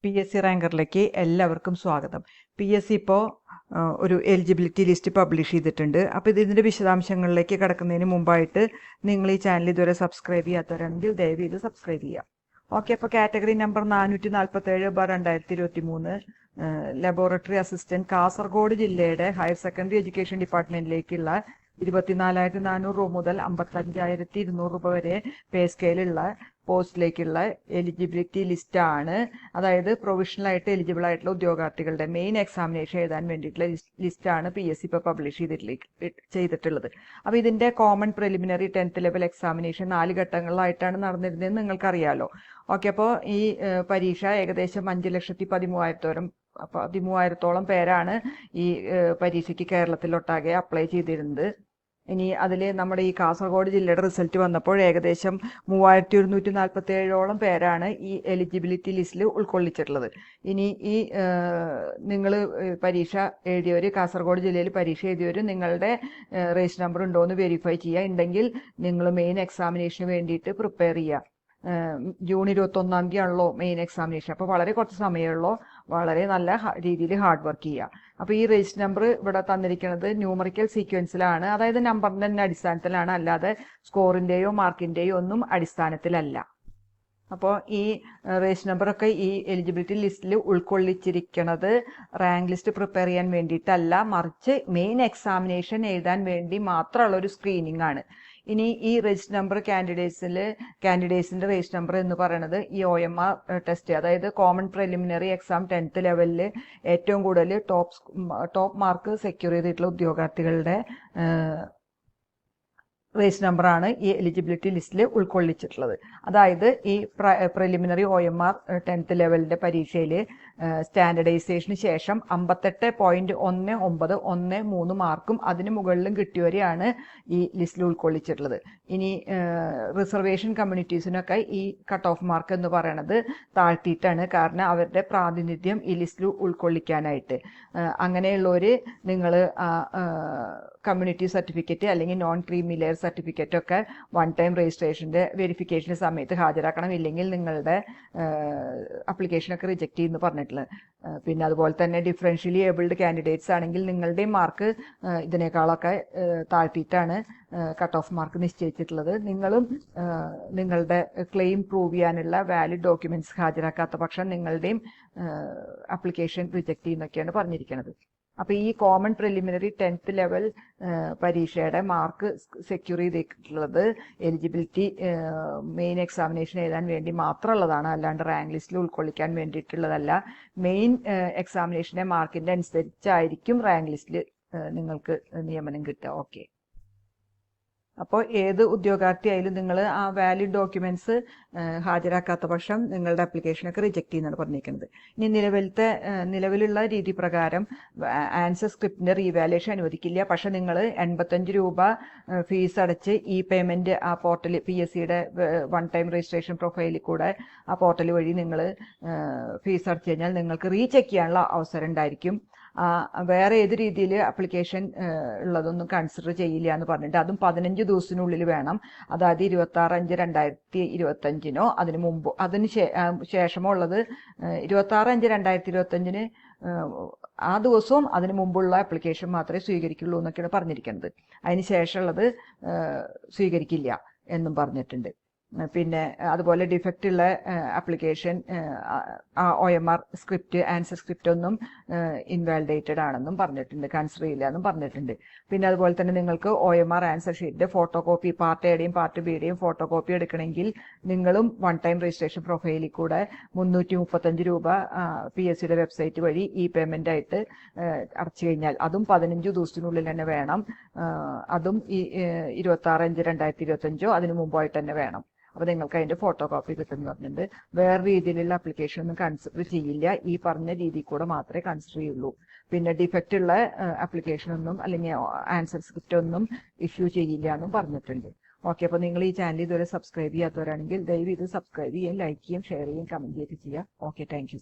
PSC റാങ്കറിലേക്ക് എല്ലാവർക്കും സ്വാഗതം. PSC ഇപ്പോൾ ഒരു എലിജിബിലിറ്റി ലിസ്റ്റ് പബ്ലിഷ് ചെയ്തിട്ടുണ്ട്. അപ്പോൾ ഇതിൻ്റെ വിശദാംശങ്ങളിലേക്ക് കടക്കുന്നതിന് മുമ്പായിട്ട് നിങ്ങൾ ഈ ചാനൽ ഇതുവരെ സബ്സ്ക്രൈബ് ചെയ്യാത്തവരാണെങ്കിൽ ദയവ് ഇത് സബ്സ്ക്രൈബ് ചെയ്യുക. ഓക്കെ, അപ്പോൾ category number 447/2023 laboratory assistant Kasaragod ജില്ലയുടെ ഹയർ സെക്കൻഡറി എഡ്യൂക്കേഷൻ ഡിപ്പാർട്ട്മെന്റിലേക്കുള്ള 24,400 രൂപ മുതൽ 55,200 രൂപ വരെ പേ സ്കെയിലുള്ള പോസ്റ്റിലേക്കുള്ള എലിജിബിലിറ്റി ലിസ്റ്റാണ്. അതായത് പ്രൊവിഷണൽ ആയിട്ട് എലിജിബിൾ ആയിട്ടുള്ള ഉദ്യോഗാർത്ഥികളുടെ മെയിൻ എക്സാമിനേഷൻ എഴുതാൻ വേണ്ടിയിട്ടുള്ള ലിസ്റ്റാണ് PSC ഇപ്പോൾ പബ്ലിഷ് ചെയ്തിട്ടുള്ളത്. അപ്പോൾ ഇതിൻ്റെ common preliminary 10th level examination 4 ഘട്ടങ്ങളിലായിട്ടാണ് നടന്നിരുന്നതെന്ന് നിങ്ങൾക്കറിയാലോ. ഓക്കെ, അപ്പോൾ ഈ പരീക്ഷ ഏകദേശം 5,13,000 പേരാണ് ഈ പരീക്ഷയ്ക്ക് കേരളത്തിലൊട്ടാകെ അപ്ലൈ ചെയ്തിരുന്നത്. ഇനി അതിൽ നമ്മുടെ ഈ കാസർഗോഡ് ജില്ലയുടെ റിസൾട്ട് വന്നപ്പോൾ ഏകദേശം 3,147 പേരാണ് ഈ എലിജിബിലിറ്റി ലിസ്റ്റിൽ ഉൾക്കൊള്ളിച്ചിട്ടുള്ളത്. ഇനി ഈ നിങ്ങൾ പരീക്ഷ എഴുതിയവർ, കാസർഗോഡ് ജില്ലയിൽ പരീക്ഷ എഴുതിയവർ നിങ്ങളുടെ രജിസ്റ്റർ നമ്പർ ഉണ്ടോ എന്ന് വെരിഫൈ ചെയ്യുക. ഉണ്ടെങ്കിൽ നിങ്ങൾ മെയിൻ എക്സാമിനേഷന് വേണ്ടിയിട്ട് പ്രിപ്പയർ ചെയ്യുക. ജൂൺ 21-ാം തീയതി ആണല്ലോ മെയിൻ എക്സാമിനേഷൻ. അപ്പോൾ വളരെ കുറച്ച് സമയമുള്ളൂ. വളരെ നല്ല രീതിയിൽ ഹാർഡ് വർക്ക് ചെയ്യുക. അപ്പോൾ ഈ രജിസ്റ്റർ നമ്പർ ഇവിടെ തന്നിരിക്കുന്നത് ന്യൂമറിക്കൽ സീക്വൻസിലാണ്, അതായത് നമ്പറിൻ്റെ തന്നെ അടിസ്ഥാനത്തിലാണ്, അല്ലാതെ സ്കോറിൻ്റെയോ മാർക്കിൻ്റെയോ ഒന്നും അടിസ്ഥാനത്തിലല്ല. അപ്പോൾ ഈ രജിസ്റ്റർ നമ്പറൊക്കെ ഈ എലിജിബിലിറ്റി ലിസ്റ്റിൽ ഉൾക്കൊള്ളിച്ചിരിക്കുന്നത് റാങ്ക് ലിസ്റ്റ് പ്രിപ്പയർ ചെയ്യാൻ വേണ്ടിയിട്ടല്ല, മറിച്ച് മെയിൻ എക്സാമിനേഷൻ എഴുതാൻ വേണ്ടി മാത്രമുള്ള ഒരു സ്ക്രീനിങ് ആണ്. ഇനി ഈ രജിസ്റ്റർ നമ്പർ കാൻഡിഡേറ്റ്സിൻ്റെ രജിസ്റ്റർ നമ്പർ എന്ന് പറയുന്നത് ഈ OMR ടെസ്റ്റ്, അതായത് കോമൺ പ്രിലിമിനറി എക്സാം 10th ലെവലിൽ ഏറ്റവും കൂടുതൽ ടോപ്പ് മാർക്ക് സെക്യൂർ ചെയ്തിട്ടുള്ള ഉദ്യോഗാർത്ഥികളുടെ രജിസ്റ്റർ നമ്പറാണ് ഈ എലിജിബിലിറ്റി ലിസ്റ്റിൽ ഉൾക്കൊള്ളിച്ചിട്ടുള്ളത്. അതായത് ഈ പ്രിലിമിനറി OMR 10th ലെവലിൻ്റെ പരീക്ഷയിൽ സ്റ്റാൻഡർഡൈസേഷന് ശേഷം 58.1913 മാർക്കും അതിന് മുകളിലും കിട്ടിയവരെയാണ് ഈ ലിസ്റ്റിൽ ഉൾക്കൊള്ളിച്ചിട്ടുള്ളത്. ഇനി റിസർവേഷൻ കമ്മ്യൂണിറ്റീസിനൊക്കെ ഈ കട്ട് ഓഫ് മാർക്ക് എന്ന് പറയുന്നത് താഴ്ത്തിയിട്ടാണ്, കാരണം അവരുടെ പ്രാതിനിധ്യം ഈ ലിസ്റ്റിൽ ഉൾക്കൊള്ളിക്കാനായിട്ട്. അങ്ങനെയുള്ളവർ നിങ്ങൾ കമ്മ്യൂണിറ്റി സർട്ടിഫിക്കറ്റ് അല്ലെങ്കിൽ നോൺ ക്രീമി ലെയർ സർട്ടിഫിക്കറ്റ് ഒക്കെ 1 ടൈം രജിസ്ട്രേഷൻ്റെ വെരിഫിക്കേഷൻ സമയത്ത് ഹാജരാക്കണം. ഇല്ലെങ്കിൽ നിങ്ങളുടെ അപ്ലിക്കേഷനൊക്കെ റിജക്റ്റ് ചെയ്യുമെന്ന് പറഞ്ഞിട്ടുള്ളത്. പിന്നെ അതുപോലെ തന്നെ ഡിഫറൻഷ്യലി ഏബിൾഡ് കാൻഡിഡേറ്റ്സ് ആണെങ്കിൽ നിങ്ങളുടെയും മാർക്ക് ഇതിനേക്കാളൊക്കെ താഴ്ത്തിയിട്ടാണ് കട്ട് ഓഫ് മാർക്ക് നിശ്ചയിച്ചിട്ടുള്ളത്. നിങ്ങളും നിങ്ങളുടെ ക്ലെയിം പ്രൂവ് ചെയ്യാനുള്ള വാലിഡ് ഡോക്യുമെന്റ്സ് ഹാജരാക്കാത്ത പക്ഷം നിങ്ങളുടെയും അപ്ലിക്കേഷൻ റിജക്റ്റ് ചെയ്യുന്നൊക്കെയാണ് പറഞ്ഞിരിക്കുന്നത്. അപ്പോൾ ഈ കോമൺ പ്രിലിമിനറി 10th ലെവൽ പരീക്ഷയുടെ മാർക്ക് സെക്യൂർ ചെയ്തിട്ടുള്ളത് എലിജിബിലിറ്റി മെയിൻ എക്സാമിനേഷൻ എഴുതാൻ വേണ്ടി മാത്രമുള്ളതാണ്, അല്ലാണ്ട് റാങ്ക് ലിസ്റ്റിൽ ഉൾക്കൊള്ളിക്കാൻ വേണ്ടിയിട്ടുള്ളതല്ല. മെയിൻ എക്സാമിനേഷൻ്റെ മാർക്കിൻ്റെ അനുസരിച്ചായിരിക്കും റാങ്ക് ലിസ്റ്റിൽ നിങ്ങൾക്ക് നിയമനം കിട്ടുക. ഓക്കെ, അപ്പോൾ ഏത് ഉദ്യോഗാർത്ഥി ആയാലും നിങ്ങൾ ആ വാലിഡ് ഡോക്യുമെന്റ്സ് ഹാജരാക്കാത്ത പക്ഷം നിങ്ങളുടെ അപ്ലിക്കേഷനൊക്കെ റിജക്റ്റ് ചെയ്യുന്നതാണ് പറഞ്ഞിരിക്കുന്നത്. ഇനി നിലവിലുള്ള രീതി പ്രകാരം ആൻസർ സ്ക്രിപ്റ്റിൻ്റെ റീവാലുവേഷൻ അനുവദിക്കില്ല. പക്ഷെ നിങ്ങൾ 85 രൂപ ഫീസ് അടച്ച് ഈ പേയ്മെൻറ്റ് ആ പോർട്ടൽ PSCയുടെ 1 ടൈം രജിസ്ട്രേഷൻ പ്രൊഫൈലിൽ കൂടെ ആ പോർട്ടൽ വഴി നിങ്ങൾ ഫീസ് അടച്ചു കഴിഞ്ഞാൽ നിങ്ങൾക്ക് റീചെക്ക് ചെയ്യാനുള്ള അവസരം ഉണ്ടായിരിക്കും. വേറെ ഏത് രീതിയിൽ അപ്ലിക്കേഷൻ ഉള്ളതൊന്നും കൺസിഡർ ചെയ്യില്ല എന്ന് പറഞ്ഞിട്ട്, അതും 15 ദിവസത്തിനുള്ളിൽ വേണം. അതായത് 26/5/2025 അതിന് മുമ്പ് അതിന് ശേഷമോ ഉള്ളത് 26/5/2025 ആ ദിവസവും അതിന് മുമ്പുള്ള ആപ്ലിക്കേഷൻ മാത്രമേ സ്വീകരിക്കുള്ളൂ എന്നൊക്കെയാണ് പറഞ്ഞിരിക്കുന്നത്. അതിന് ശേഷമുള്ളത് സ്വീകരിക്കില്ല എന്നും പറഞ്ഞിട്ടുണ്ട്. പിന്നെ അതുപോലെ ഡിഫക്റ്റ് ഉള്ള application OMR script answer script ഒന്നും ഇൻവാലിഡേറ്റഡ് ആണെന്നും പറഞ്ഞിട്ടുണ്ട്, കൺസിഡർ ചെയ്യില്ല എന്നും പറഞ്ഞിട്ടുണ്ട്. പിന്നെ അതുപോലെ തന്നെ നിങ്ങൾക്ക് OMR ആൻസർ ഷീറ്റിൻ്റെ ഫോട്ടോ കോപ്പി പാർട്ട് എയുടെയും പാർട്ട് ബിയുടെയും ഫോട്ടോ കോപ്പി എടുക്കണമെങ്കിൽ നിങ്ങളും 1 ടൈം രജിസ്ട്രേഷൻ പ്രൊഫൈലിൽ കൂടെ 335 രൂപ PSCയുടെ വെബ്സൈറ്റ് വഴി ഈ പേയ്മെൻ്റ് ആയിട്ട് അടച്ചു കഴിഞ്ഞാൽ അതും 15 ദിവസത്തിനുള്ളിൽ തന്നെ വേണം. അതും ഈ 26/5/2025 അതിന് മുമ്പായിട്ട് തന്നെ വേണം. അപ്പോൾ നിങ്ങൾക്ക് അതിൻ്റെ ഫോട്ടോ കോപ്പി കിട്ടുമെന്ന് പറഞ്ഞിട്ടുണ്ട്. വേറെ രീതിയിലുള്ള അപ്ലിക്കേഷൻ ഒന്നും കൺസിഡർ ചെയ്യില്ല, ഈ പറഞ്ഞ രീതിയിൽ കൂടെ മാത്രമേ കൺസിഡർ ചെയ്യുള്ളൂ. പിന്നെ ഡിഫക്റ്റ് ഉള്ള ആപ്ലിക്കേഷനൊന്നും അല്ലെങ്കിൽ ആൻസർ സ്ക്രിപ്റ്റ് ഒന്നും ഇഷ്യൂ ചെയ്യില്ല എന്നും പറഞ്ഞിട്ടുണ്ട്. ഓക്കെ, അപ്പോൾ നിങ്ങൾ ഈ ചാനൽ ഇതുവരെ സബ്സ്ക്രൈബ് ചെയ്യാത്തവരാണെങ്കിൽ ദയവ് ഇത് സബ്സ്ക്രൈബ് ചെയ്യുകയും ലൈക്ക് ചെയ്യുകയും ഷെയർ ചെയ്യുകയും കമൻറ്റ് ചെയ്യുകയും ചെയ്യുക. Okay, thank you.